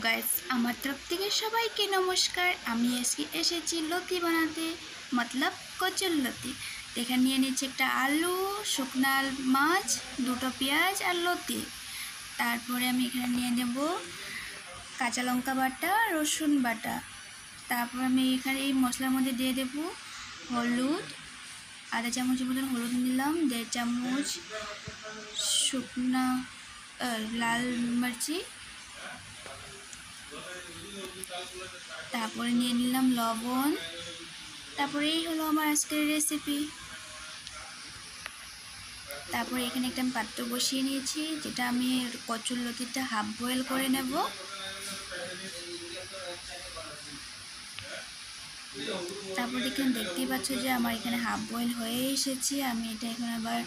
Guys, আমার তরফ থেকে সবাইকে নমস্কার। আমি আজকে এসেছি লতি বানাতে, মতলব কচুর লতি। এখানে নিয়ে নিচ্ছি একটা আলু, শুকনা মাছ, দুটো পেঁয়াজ আর লতি। তারপরে আমি এখানে নিয়ে নেব কাঁচা লঙ্কা বাটা, রসুন বাটা। তারপর আমি এখানে এই মশলার মধ্যে দিয়ে দেব হলুদ, আধা চামচের মতন হলুদ নিলাম, 1.5 চামচ শুকনা লাল মির্চি, তারপরে নিয়ে নিলাম লবণ। তারপরে এই হলো আমার আজকের রেসিপি। তারপরে এখানে একটা পাত্র বসিয়ে নিয়েছি, যেটা আমি কচুর লতিটা হাফ বয়েল করে নেব। তারপর দেখতেই পাচ্ছ যে আমার এখানে হাফ বয়েল হয়ে এসেছে। আমি এটা এখন আবার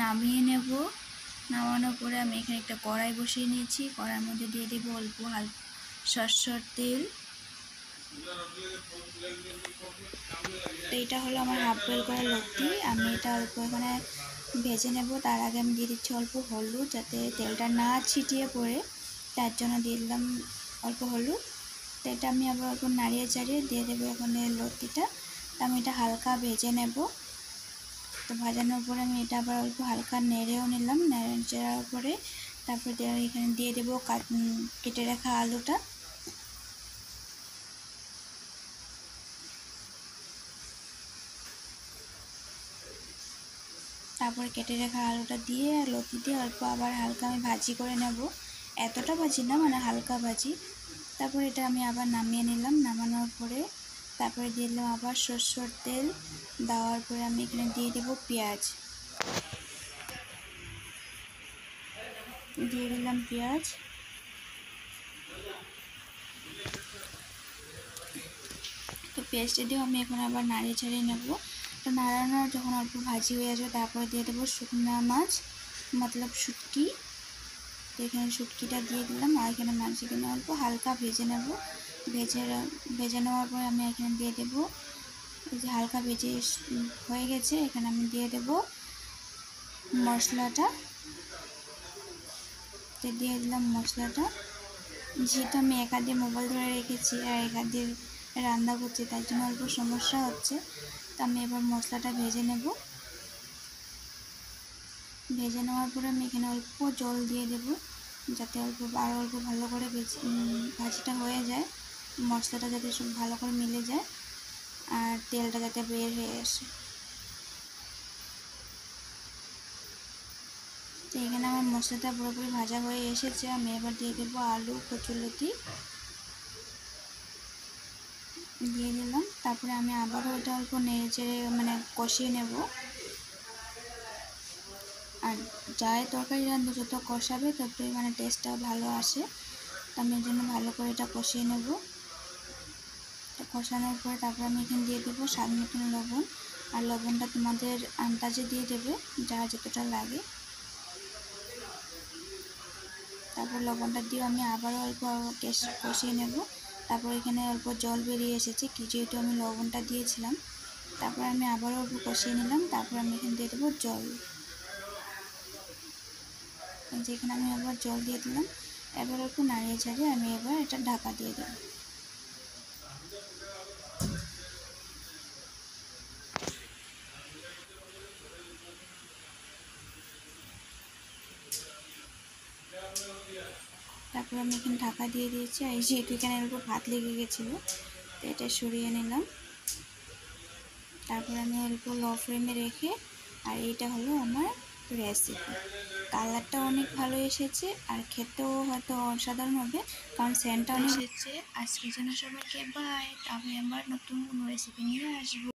নামিয়ে নেব। নামানোর পরে আমি এখানে একটা কড়াই বসিয়ে নিয়েছি। কড়াইয়ের মধ্যে দিয়ে দেবো অল্প সরষের তেল। তো এটা হলো আমার হাফ বয়েল করা লতি। আমি এটা অল্প এখানে ভেজে নেব। তার আগে আমি দিয়ে দিচ্ছি অল্প হলুদ, যাতে তেলটা না ছিটিয়ে পড়ে, তার জন্য দিয়ে দিলাম অল্প হলুদ। তো এটা আমি আবার অল্প নাড়িয়ে চাড়িয়ে দিয়ে দেবো এখানে লতিটা। তো আমি এটা হালকা ভেজে নেব। তো ভাজানোর পরে আমি এটা আবার অল্প হালকা নেড়েও নিলাম। নেড়ে চাড়ার পরে তারপর এখানে দিয়ে দেবো কেটে রাখা আলুটা। তারপরে কেটে রাখা আলুটা দিয়ে লতি দিয়ে অল্প আবার হালকা আমি ভাজি করে নেব। এতটা ভাজি না, মানে হালকা ভাজি। তারপরে এটা আমি আবার নামিয়ে নিলাম। নামানোর পরে তারপরে দিয়ে দিলাম আবার সরষের তেল। দেওয়ার পরে আমি এখানে দিয়ে দেবো পেঁয়াজ। দিয়ে দিলাম পেঁয়াজ। তো পেঁয়াজটা দিয়েও আমি এখন আবার নাড়িয়ে ছাড়িয়ে নেব। তো নাড়ানো যখন অল্প ভাজি হয়ে আসবে, তারপরে দিয়ে দেবো শুকনা মাছ, মতলব শুটকি। তো এখানে শুটকিটা দিয়ে দিলাম, আর এখানে মাছ এখানে অল্প হালকা ভেজে নেব। ভেজে নেওয়ার পরে আমি এখানে দিয়ে দেবো, এই যে হালকা ভেজে হয়ে গেছে, এখানে আমি দিয়ে দেবো মশলাটা। তো দিয়ে দিলাম মশলাটা। যেহেতু আমি এক হাত দিয়ে মোবাইল ধরে রেখেছি আর এক হাত দিয়ে রান্না করছি, তার জন্য অল্প সমস্যা হচ্ছে। তো আমি এবার মশলাটা ভেজে নেব। ভেজে নেওয়ার পরে আমি এখানে অল্প জল দিয়ে দেব, যাতে অল্প ভালো করে ভাজিটা হয়ে যায়, মশলাটা যাতে সব ভালো করে মিলে যায় আর তেলটা যাতে বের হয়ে আসে। তো এখানে আমার মশলাটা পুরোপুরি ভাজা হয়ে এসেছে। আমি এবার দিয়ে দেবো আলু, কচুরলতি দিয়ে দিলাম। তারপরে আমি আবারও এটা অল্প নেড়ে চেড়ে কষিয়ে নেব। আর যাই তরকারি রাঁধবো, যত কষাবে ততই টেস্টটা ভালো আসে। তো আমি এর জন্য ভালো করে এটা কষিয়ে নেব। কষানোর পরে তারপর আমি এখানে দিয়ে দেবো স্বাদ মতন লবণ। আর লবণটা তোমাদের আন্দাজে দিয়ে দেবে, যার যতটা লাগে। তারপর লবণটা দিয়ে আমি আবারও অল্প কষিয়ে নেব। তারপর এখানে অল্প জল বেরিয়ে এসেছে, যেহেতু আমি লবণটা দিয়েছিলাম। তারপর আমি আবারও অল্প কষিয়ে নিলাম। তারপর আমি এখানে দিয়ে দেবো জল। যেখানে আমি আবার জল দিয়ে দিলাম। এবার একটু নাড়িয়ে ছাড়িয়ে আমি এবার এটা ঢাকা দিয়ে দেব। তারপর আমি এখানে ঢাকা দিয়ে দিয়েছি। আর যেহেতু এখানে অল্প ভাত লেগে গেছিলো, তো এটা সরিয়ে নিলাম। তারপর আমি অল্প লো ফ্লেমে রেখে, আর এইটা হলো আমার রেসিপি। কালারটা অনেক ভালো এসেছে আর খেতেও হয়তো অসাধারণ হবে, কারণ সেন্টটা অনেক এসেছে। আজকের জন্য সবাইকে বাই। আমি আমার নতুন কোনো রেসিপি নিয়ে আসবো।